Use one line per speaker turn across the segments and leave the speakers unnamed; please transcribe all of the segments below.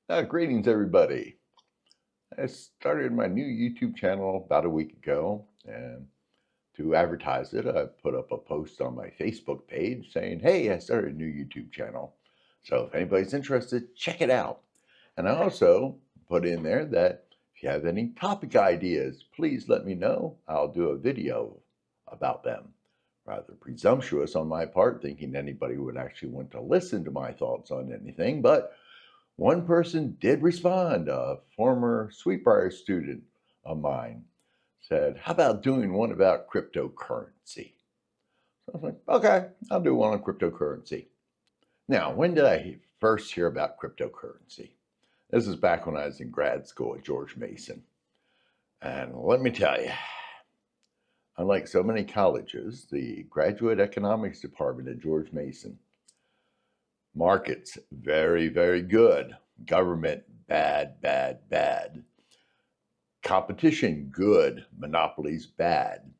Greetings, everybody. I started my new YouTube channel about a week ago, and to advertise it, I put up a post on my Facebook page saying, "Hey, I started a new YouTube channel. So if anybody's interested, check it out." And I also put in there that if you have any topic ideas, please let me know. I'll do a video about them. Rather presumptuous on my part, thinking anybody would actually want to listen to my thoughts on anything, but one person did respond. A former Sweetbriar student of mine said, "How about doing one about cryptocurrency?" So I was like, "Okay, I'll do one on cryptocurrency." Now, when did I first hear about cryptocurrency? This is back when I was in grad school at George Mason. And let me tell you, unlike so many colleges, the graduate economics department at George Mason, markets, very, very good. Government, bad, bad, bad. Competition, good. Monopolies, bad.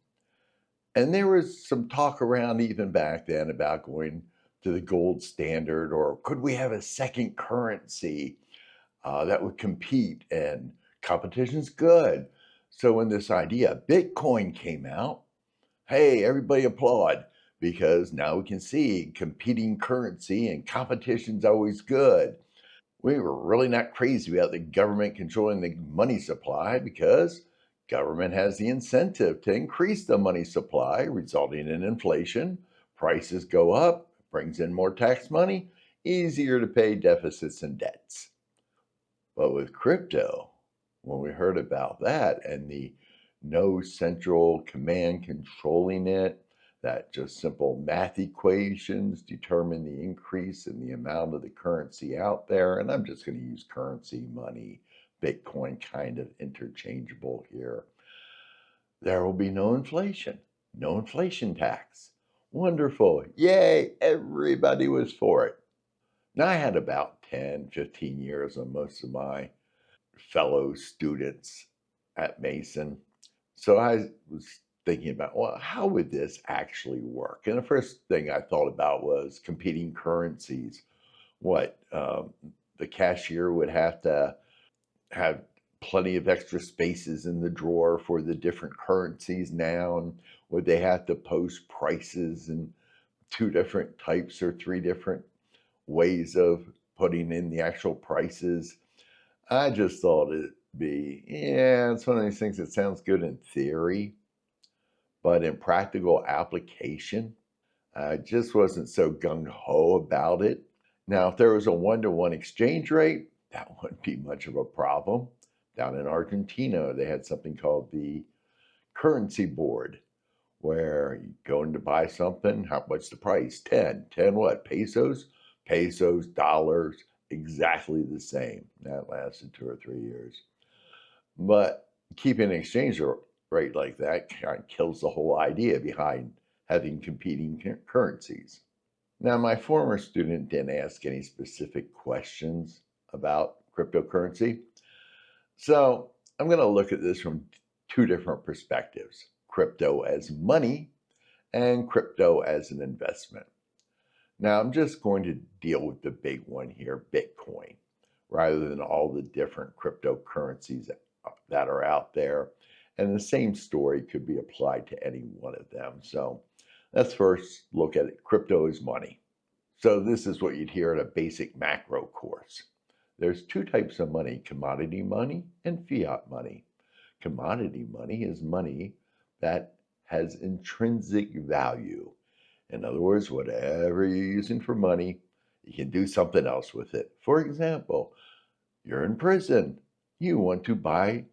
And there was some talk around even back then about going to the gold standard, or could we have a second currency that would compete? And competition's good. So when this idea, Bitcoin, came out, hey, everybody applaud, because now we can see competing currency and competition's always good. We were really not crazy about the government controlling the money supply, because government has the incentive to increase the money supply, resulting in inflation. Prices go up, brings in more tax money, easier to pay deficits and debts. But with crypto, when we heard about that and the no central command controlling it, that just simple math equations determine the increase in the amount of the currency out there. And I'm just going to use currency, money, Bitcoin, kind of interchangeable here. There will be no inflation tax. Wonderful. Yay. Everybody was for it. Now, I had about 10, 15 years on most of my fellow students at Mason. So I was thinking about, well, how would this actually work? And the first thing I thought about was competing currencies. What the cashier would have to have plenty of extra spaces in the drawer for the different currencies now, and would they have to post prices in two different types or three different ways of putting in the actual prices? I just thought it'd be, yeah, it's one of these things that sounds good in theory, but in practical application, I just wasn't so gung ho about it. Now, if there was a 1-to-1 exchange rate, that wouldn't be much of a problem. Down in Argentina, they had something called the currency board, where you go in to buy something. What's the price? 10. 10 what? Pesos? Pesos, dollars, exactly the same. That lasted 2 or 3 years. But keeping an exchange rate like that kind of kills the whole idea behind having competing currencies. Now, my former student didn't ask any specific questions about cryptocurrency. So I'm going to look at this from two different perspectives: crypto as money and crypto as an investment. Now, I'm just going to deal with the big one here, Bitcoin, rather than all the different cryptocurrencies that are out there. And the same story could be applied to any one of them. So let's first look at it. Crypto is money. So this is what you'd hear at a basic macro course. There's two types of money: commodity money and fiat money. Commodity money is money that has intrinsic value. In other words, whatever you're using for money, you can do something else with it. For example, you're in prison. You want to buy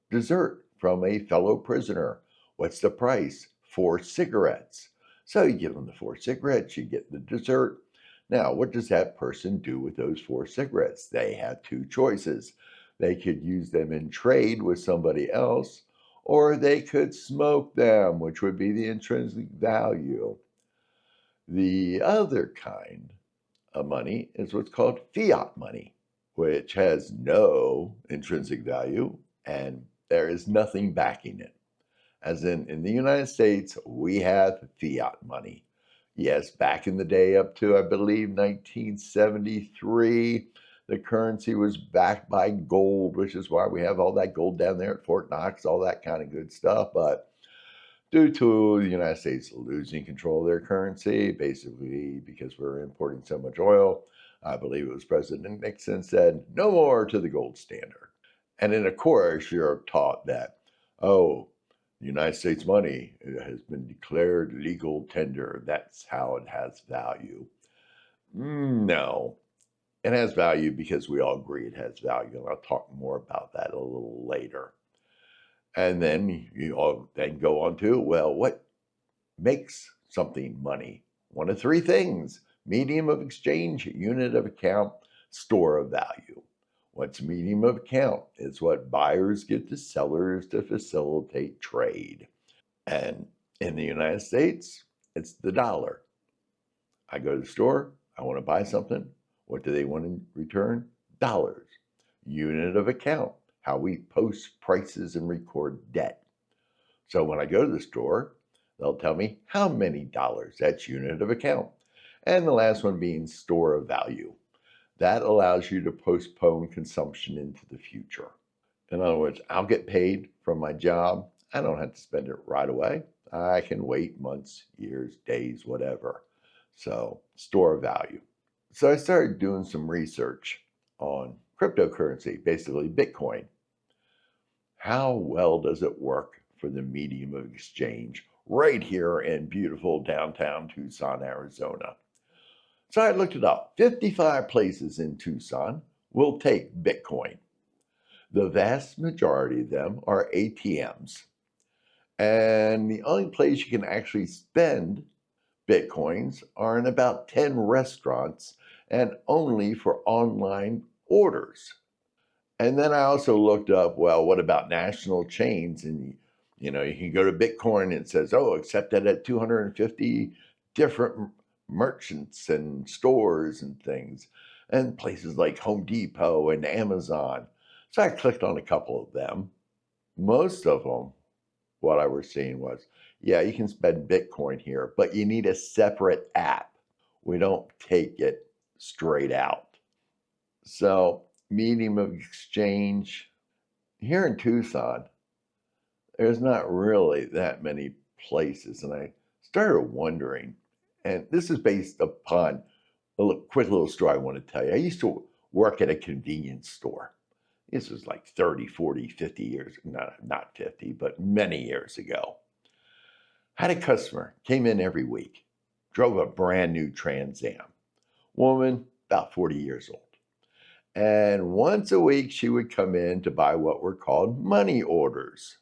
dessert from a fellow prisoner. What's the price? 4 cigarettes. So you give them the 4 cigarettes, you get the dessert. Now, what does that person do with those 4 cigarettes? They have two choices. They could use them in trade with somebody else, or they could smoke them, which would be the intrinsic value. The other kind of money is what's called fiat money, which has no intrinsic value and there is nothing backing it. As in the United States, we have fiat money. Yes, back in the day, up to, I believe, 1973, The currency was backed by gold, which is why we have all that gold down there at Fort Knox, all that kind of good stuff. But due to the United States losing control of their currency, basically because we're importing so much oil, I believe it was President Nixon said, no more to the gold standard. And then, of course, you're taught that, oh, the United States money has been declared legal tender. That's how it has value. No, it has value because we all agree it has value. And I'll talk more about that a little later. And then you all then go on to, well, what makes something money? One of three things: medium of exchange, unit of account, store of value. What's medium of account? It's what buyers give to sellers to facilitate trade. And in the United States, it's the dollar. I go to the store, I want to buy something. What do they want in return? Dollars. Unit of account, how we post prices and record debt. So when I go to the store, they'll tell me how many dollars. That's unit of account. And the last one being store of value. That allows you to postpone consumption into the future. In other words, I'll get paid from my job. I don't have to spend it right away. I can wait months, years, days, whatever. So, store of value. So I started doing some research on cryptocurrency, basically Bitcoin. How well does it work for the medium of exchange right here in beautiful downtown Tucson, Arizona? So I looked it up. 55 places in Tucson will take Bitcoin. The vast majority of them are ATMs. And the only place you can actually spend Bitcoins are in about 10 restaurants and only for online orders. And then I also looked up, well, what about national chains? And you can go to Bitcoin and it says, oh, accepted at 250 different merchants and stores and things, and places like Home Depot and Amazon. So I clicked on a couple of them. Most of them, what I was seeing was, yeah, you can spend Bitcoin here, but you need a separate app. We don't take it straight out. So, medium of exchange here in Tucson, there's not really that many places. And I started wondering, and this is based upon quick little story I want to tell you. I used to work at a convenience store. This was like 30, 40, 50 years, not 50, but many years ago. Had a customer, came in every week, drove a brand new Trans Am. Woman, about 40 years old. And once a week, she would come in to buy what were called money orders.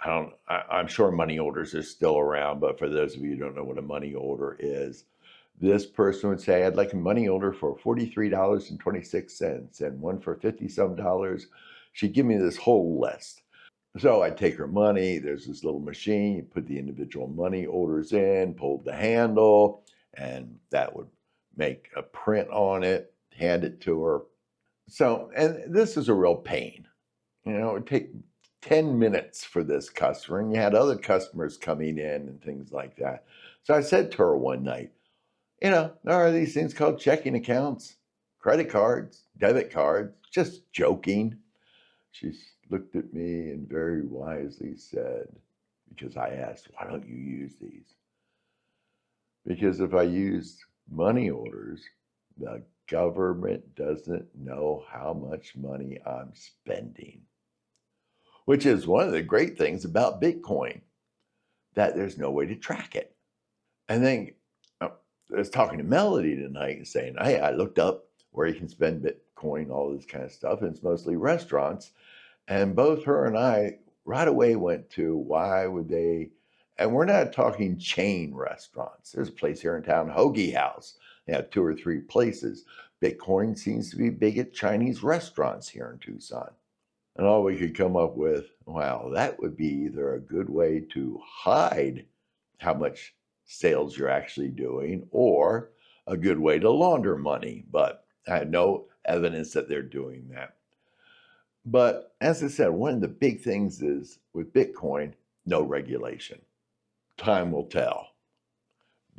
I'm sure money orders are still around, but for those of you who don't know what a money order is, this person would say, I'd like a money order for $43.26 and one for 50 some dollars. She'd give me this whole list. So I'd take her money. There's this little machine. You put the individual money orders in, pulled the handle, and that would make a print on it, hand it to her. So, and this is a real pain. It would take 10 minutes for this customer, and you had other customers coming in and things like that. So I said to her one night, there are these things called checking accounts, credit cards, debit cards, just joking. She looked at me and very wisely said, because I asked, why don't you use these? Because if I used money orders, the government doesn't know how much money I'm spending, which is one of the great things about Bitcoin, that there's no way to track it. And then I was talking to Melody tonight and saying, hey, I looked up where you can spend Bitcoin, all this kind of stuff, and it's mostly restaurants. And both her and I right away went to, why would they? And we're not talking chain restaurants. There's a place here in town, Hoagie House. They have 2 or 3 places. Bitcoin seems to be big at Chinese restaurants here in Tucson. And all we could come up with, wow, that would be either a good way to hide how much sales you're actually doing or a good way to launder money. But I had no evidence that they're doing that. But as I said, one of the big things is with Bitcoin, no regulation. Time will tell.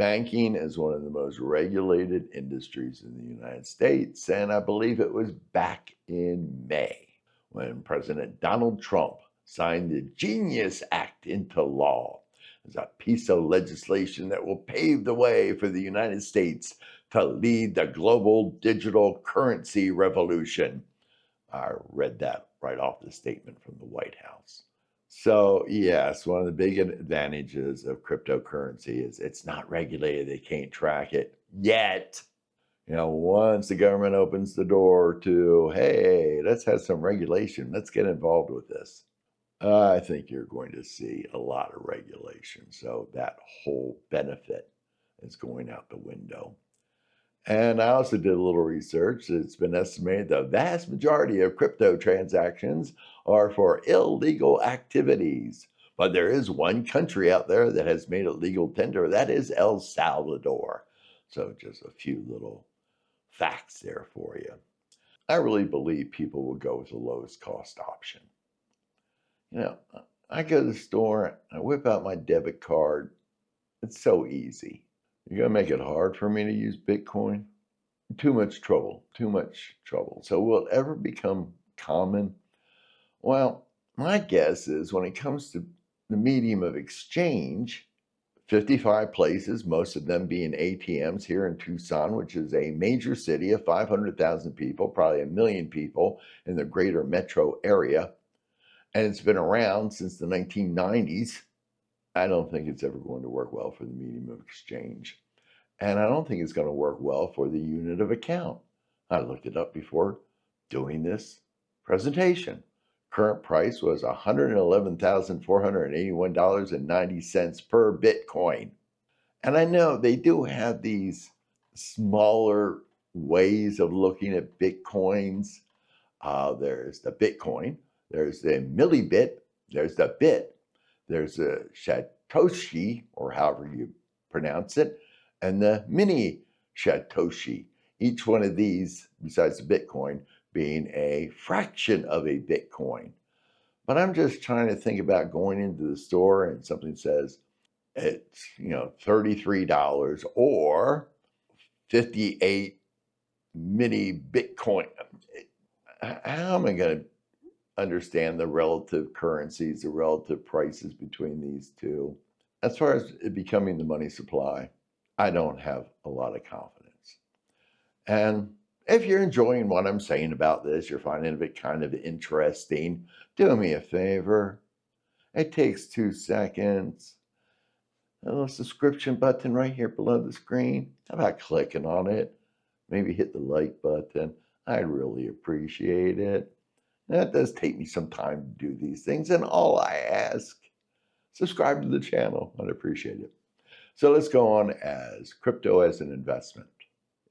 Banking is one of the most regulated industries in the United States, and I believe it was back in May when President Donald Trump signed the Genius Act into law. It's a piece of legislation that will pave the way for the United States to lead the global digital currency revolution. I read that right off the statement from the White House. So, yes, one of the big advantages of cryptocurrency is it's not regulated. They can't track it yet. Once the government opens the door to, hey, let's have some regulation, let's get involved with this, I think you're going to see a lot of regulation. So that whole benefit is going out the window. And I also did a little research. It's been estimated the vast majority of crypto transactions are for illegal activities. But there is one country out there that has made it legal tender. That is El Salvador. So just a few little facts there for you. I really believe people will go with the lowest cost option. I go to the store, I whip out my debit card. It's so easy. You're going to make it hard for me to use Bitcoin? Too much trouble, too much trouble. So will it ever become common? Well, my guess is when it comes to the medium of exchange, 55 places, most of them being ATMs here in Tucson, which is a major city of 500,000 people, probably 1 million people in the greater metro area. And it's been around since the 1990s. I don't think it's ever going to work well for the medium of exchange. And I don't think it's going to work well for the unit of account. I looked it up before doing this presentation. Current price was $111,481.90 per Bitcoin. And I know they do have these smaller ways of looking at Bitcoins. There's the Bitcoin, there's the millibit, there's the bit, there's the Satoshi, or however you pronounce it, and the mini Satoshi. Each one of these, besides the Bitcoin, being a fraction of a Bitcoin. But I'm just trying to think about going into the store and something says it's, $33 or 58 mini Bitcoin. How am I going to understand the relative currencies, the relative prices between these two? As far as it becoming the money supply, I don't have a lot of confidence. And if you're enjoying what I'm saying about this, you're finding it kind of interesting, do me a favor. It takes 2 seconds. A little subscription button right here below the screen. How about clicking on it? Maybe hit the like button. I'd really appreciate it. That does take me some time to do these things, and all I ask, subscribe to the channel. I'd appreciate it. So let's go on as crypto as an investment.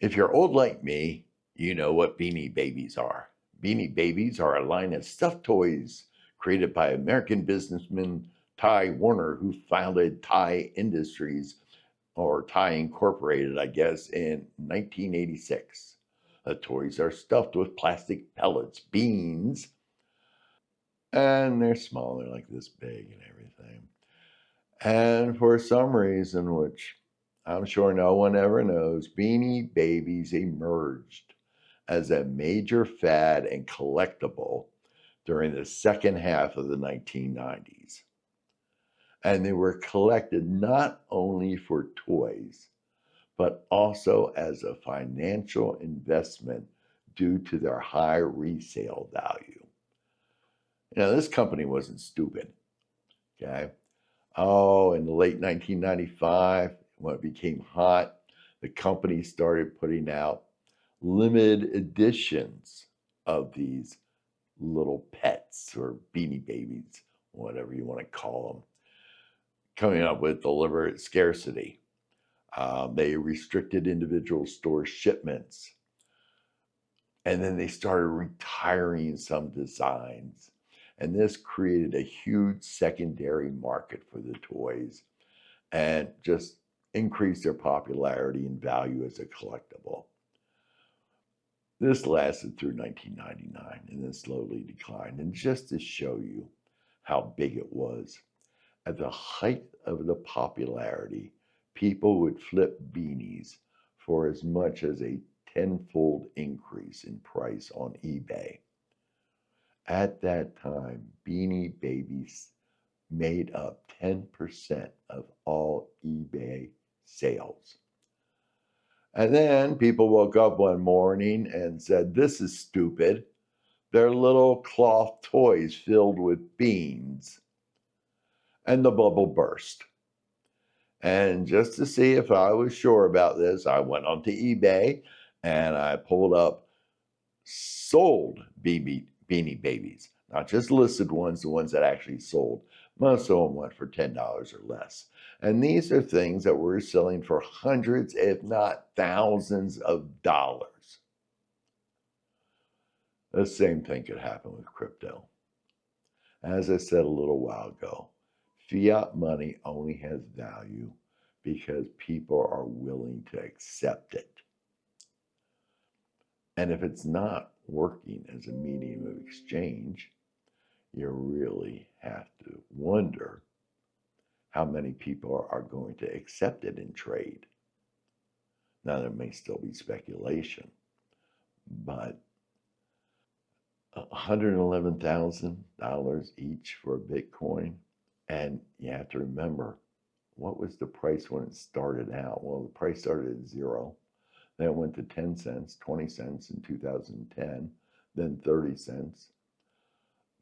If you're old like me, you know what Beanie Babies are. Beanie Babies are a line of stuffed toys created by American businessman Ty Warner, who founded Ty Industries, or Ty Incorporated, I guess, in 1986. The toys are stuffed with plastic pellets, beans, and they're small, they're like this big and everything. And for some reason, which I'm sure no one ever knows, Beanie Babies emerged as a major fad and collectible during the second half of the 1990s. And they were collected not only for toys, but also as a financial investment due to their high resale value. This company wasn't stupid, okay? Oh, in the late 1995, when it became hot, the company started putting out limited editions of these little pets or Beanie Babies, whatever you want to call them, coming up with deliberate scarcity. They restricted individual store shipments. And then they started retiring some designs. And this created a huge secondary market for the toys and just increased their popularity and value as a collectible. This lasted through 1999 and then slowly declined. And just to show you how big it was, at the height of the popularity, people would flip beanies for as much as a tenfold increase in price on eBay. At that time, Beanie Babies made up 10% of all eBay sales. And then people woke up one morning and said, "This is stupid. They're little cloth toys filled with beans." And the bubble burst. And just to see if I was sure about this, I went onto eBay and I pulled up sold Beanie Babies, not just listed ones, the ones that actually sold. Most of them went for $10 or less. And these are things that we're selling for hundreds, if not thousands of dollars. The same thing could happen with crypto. As I said a little while ago, fiat money only has value because people are willing to accept it. And if it's not working as a medium of exchange, you really have to wonder how many people are going to accept it in trade. Now, there may still be speculation, but $111,000 each for a Bitcoin. And you have to remember, what was the price when it started out? Well, the price started at 0. Then it went to 10 cents, 20 cents in 2010, then 30 cents,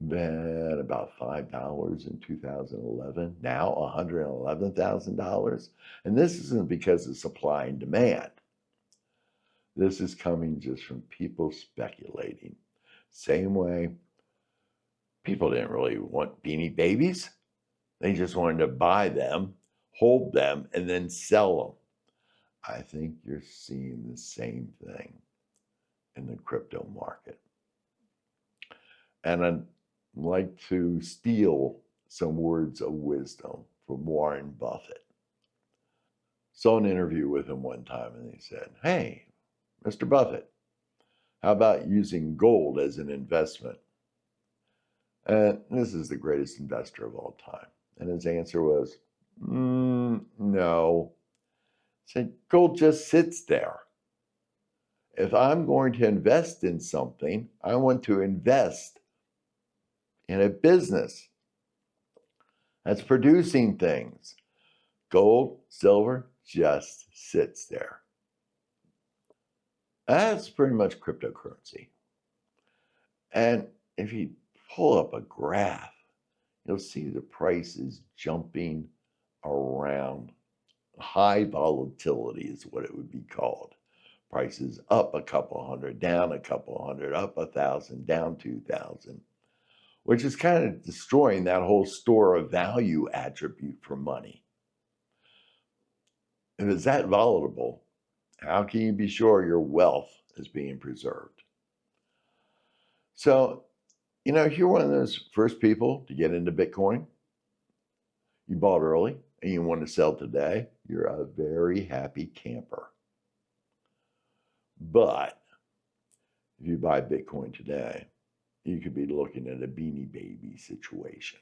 then about $5 in 2011, now $111,000. And this isn't because of supply and demand. This is coming just from people speculating. Same way, people didn't really want Beanie Babies. They just wanted to buy them, hold them, and then sell them. I think you're seeing the same thing in the crypto market. And I'd like to steal some words of wisdom from Warren Buffett. Saw an interview with him one time and he said, "Hey, Mr. Buffett, how about using gold as an investment?" And this is the greatest investor of all time. And his answer was, no. He said, gold just sits there. If I'm going to invest in something, I want to invest in a business that's producing things. Gold, silver just sits there. That's pretty much cryptocurrency. And if you pull up a graph, you'll see the price is jumping around. High volatility is what it would be called. Prices up a couple hundred, down a couple hundred, up 1,000, down 2,000, which is kind of destroying that whole store of value attribute for money. If it's that volatile, how can you be sure your wealth is being preserved? So, if you're one of those first people to get into Bitcoin, you bought early and you want to sell today, you're a very happy camper. But if you buy Bitcoin today, you could be looking at a Beanie Baby situation.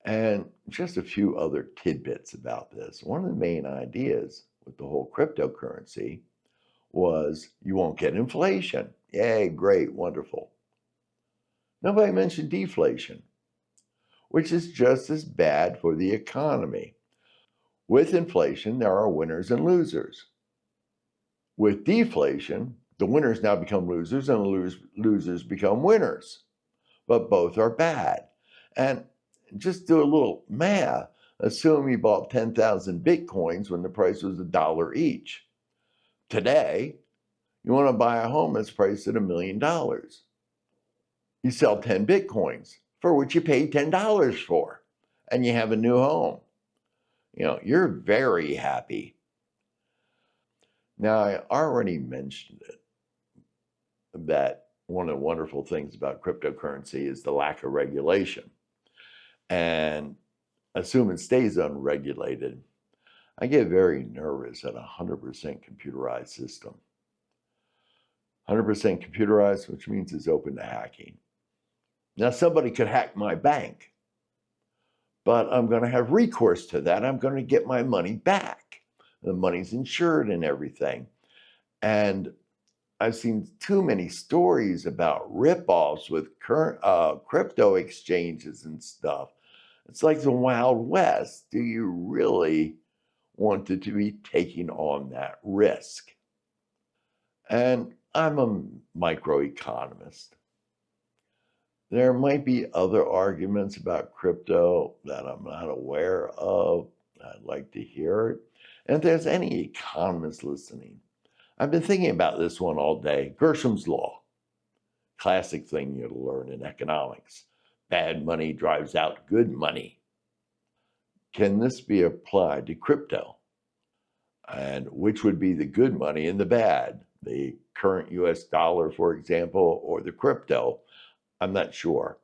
And just a few other tidbits about this. One of the main ideas with the whole cryptocurrency was you won't get inflation. Yay, great, wonderful. Nobody mentioned deflation, which is just as bad for the economy. With inflation, there are winners and losers. With deflation, the winners now become losers and the losers become winners. But both are bad. And just do a little math. Assume you bought 10,000 Bitcoins when the price was $1 each. Today, you want to buy a home that's priced at $1 million. You sell 10 Bitcoins for which you paid $10 for, and you have a new home. You're very happy. Now, I already mentioned it, that one of the wonderful things about cryptocurrency is the lack of regulation. And assume it stays unregulated, I get very nervous at a 100% computerized system. 100% computerized, which means it's open to hacking. Now, somebody could hack my bank, but I'm going to have recourse to that. I'm going to get my money back. The money's insured and everything. And I've seen too many stories about ripoffs with current crypto exchanges and stuff. It's like the Wild West. Do you really want to be taking on that risk? And I'm a microeconomist. There might be other arguments about crypto that I'm not aware of. I'd like to hear it. And if there's any economists listening, I've been thinking about this one all day. Gresham's Law, classic thing you'll learn in economics. Bad money drives out good money. Can this be applied to crypto? And which would be the good money and the bad? The current US dollar, for example, or the crypto? I'm not sure.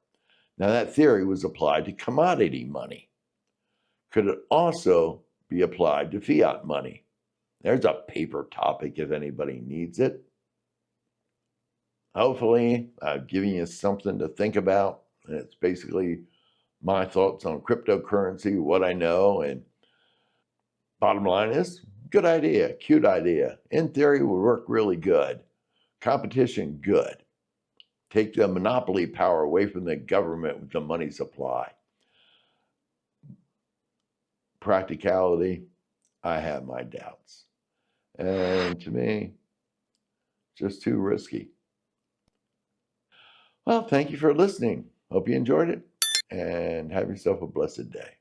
Now, that theory was applied to commodity money. Could it also be applied to fiat money? There's a paper topic if anybody needs it. Hopefully, I've given you something to think about. It's basically my thoughts on cryptocurrency, what I know, and bottom line is good idea, cute idea. In theory, would work really good. Competition, good. Take the monopoly power away from the government with the money supply. Practicality, I have my doubts. And to me, just too risky. Well, thank you for listening. Hope you enjoyed it and have yourself a blessed day.